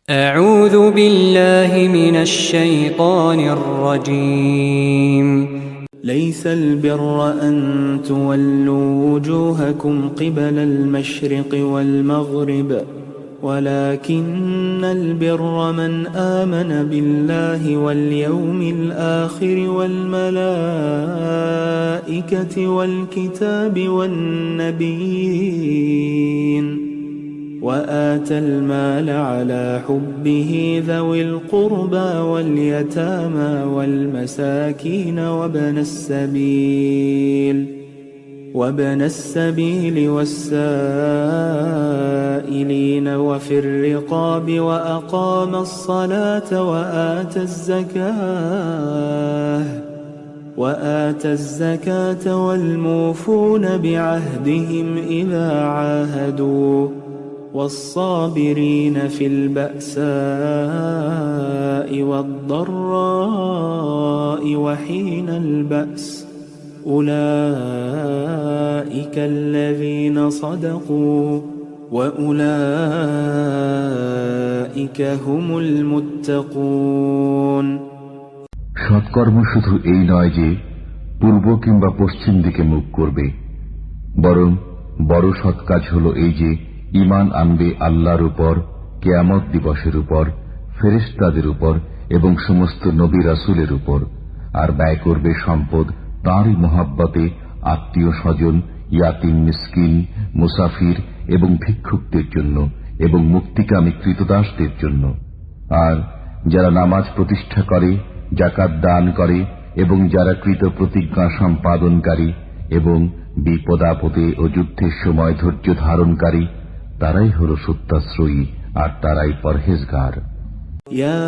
أعوذ بالله من الشيطان الرجيم. ليس البر أن تولوا وجوهكم قبل المشرق والمغرب ولكن البر من آمن بالله واليوم الآخر والملائكة والكتاب والنبيين وآتى المال على حبه ذوي القربى واليتامى والمساكين وابن السبيل والسائلين وفي الرقاب وأقام الصلاة وآتى الزكاة والموفون بعهدهم إذا عاهدوا والصابرين في البأساء والضراء وحين البأس أولئك الذين صدقوا وأولئك هم المتقون। সৎকর্ম শুধু এই নয় যে পূর্ব কিংবা পশ্চিম দিকে মুখ করবে, বরং বড় সৎ কাজ হল এই যে ঈমান আনবে আল্লাহর উপর, কিয়ামত দিবসের উপর, ফেরেশতাদের উপর এবং সমস্ত নবী রাসূলের উপর, আর ব্যয় করবে সম্পদ তাঁরই মহব্বতে আত্মীয় স্বজন, ইয়াতীম, মিসকিন, মুসাফির এবং ভিক্ষুকদের জন্য এবং মুক্তিকামী কৃতদাসদের জন্য। আর যারা নামাজ প্রতিষ্ঠা করে, যাকাত দান করে এবং যারা কৃত প্রতিজ্ঞা সম্পাদনকারী এবং বিপদাপদে ও যুদ্ধের সময় ধৈর্য ধারণকারী, তারাই হল সত্যাশ্রয়ী আর তারাই পরহেজগার। يا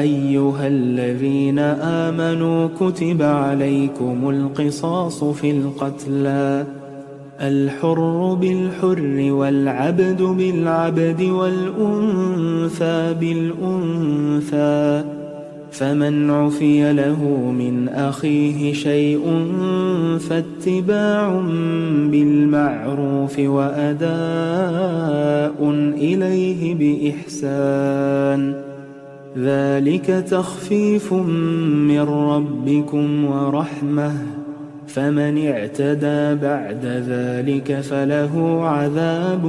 أيها الذين آمنوا كتب عليكم القصاص في القتلى الحر بالحر والعبد بالعبد والأنثى بالأنثى فمن عفي له من أخيه شيء فاتباع بالمعروف وأداء إليه بإحسان ذلك تخفيف من ربكم ورحمة فمن اعتدى بعد ذلك فله عذاب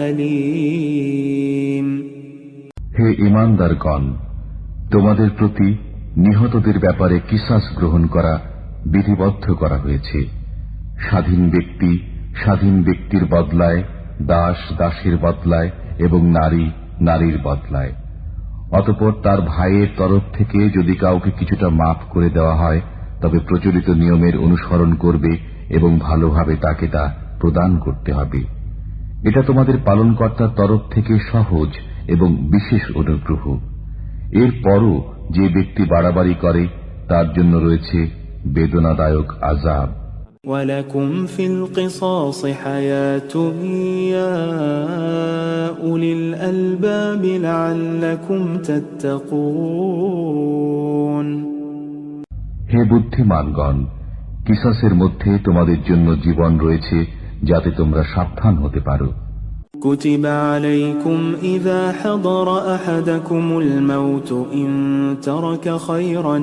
أليم। হে ঈমানদারগণ, তোমাদের প্রতি নিহতদের ব্যাপারে কিসাস গ্রহণ করা বিধিবদ্ধ করা হয়েছে। স্বাধীন ব্যক্তি স্বাধীন ব্যক্তির বদলায়, দাস দাসের বদলায় এবং নারী নারীর বদলায়। অতঃপর তার ভাইয়ের তরফ থেকে যদি কাউকে কিছুটা মাফ করে দেওয়া হয়, তবে প্রচলিত নিয়মের অনুসরণ করবে এবং ভালোভাবে তাকে তা প্রদান করতে হবে। এটা তোমাদের পালনকর্তার তরফ থেকে সহজ এবং বিশেষ অনুগ্রহ। এরপরও যে ব্যক্তি বাড়াবাড়ি করে তার জন্য রয়েছে বেদনাদায়ক আযাব। ওয়ালাকুম ফিল কিসাস হায়াতুন ইয়া উলিল আলবাব লাআল্লাকুম তাত্তাকুন। হে বুদ্ধিমানগণ, কিসাসের মধ্যে তোমাদের জন্য জীবন রয়েছে যাতে তোমরা সাবধান হতে পারো। كتب عليكم إذا حضر أحدكم الموت إن ترك خيرا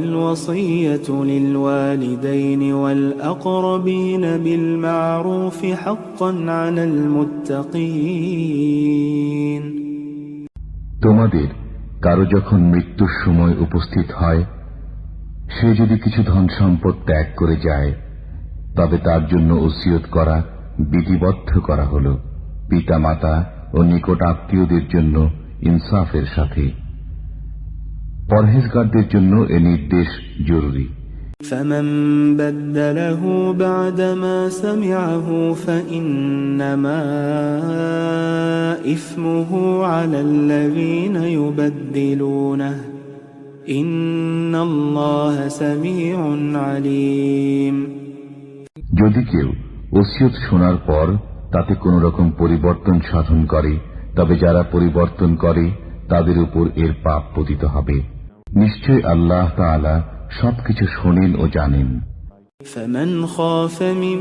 الوصية للوالدين والأقربين بالمعروف حقا على المتقين। তোমাদের কারো যখন মৃত্যুর সময় উপস্থিত হয়, সে যদি কিছু ধন সম্পদ ত্যাগ করে যায়, তবে তার জন্য ওসিয়ত করা বিধিবদ্ধ করা হল পিতা মাতা ও নিকট আত্মীয়দের জন্য ইনসাফের সাথে। পরহেজগারদের জন্য এ নির্দেশ জরুরি। فمن بدله بعدما سمعه فإنما إثمه على الذين يبدلونه إن الله سميع عليم। যদি কেউ ওসিয়ত শোনার পর তাতে কোন রকম পরিবর্তন সাধন করে, তবে যারা পরিবর্তন করে তাদের উপর এর পাপ পতিত হবে। নিশ্চয় আল্লাহ তাআলা সবকিছু শোনেন ও জানেন। فمن خاف من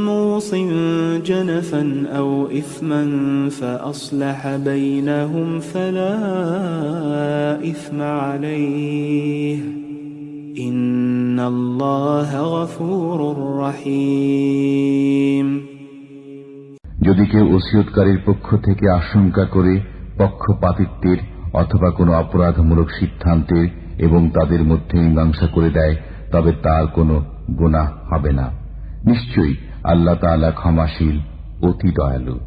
موص جنفا أو إثما فأصلح بينهم فلا إثم عليه إن الله غفور رحيم। যদি কেউ ওসিয়তকারীর পক্ষ থেকে আশঙ্কা করে পক্ষপাতিত্বের অথবা কোনো অপরাধমূলক সিদ্ধান্তের এবং তাদের মধ্যে মীমাংসা করে দেয় তবে তার কোনো গুনাহ হবে না। নিশ্চয়ই আল্লাহ তাআলা ক্ষমাশীল, অতি দয়ালু।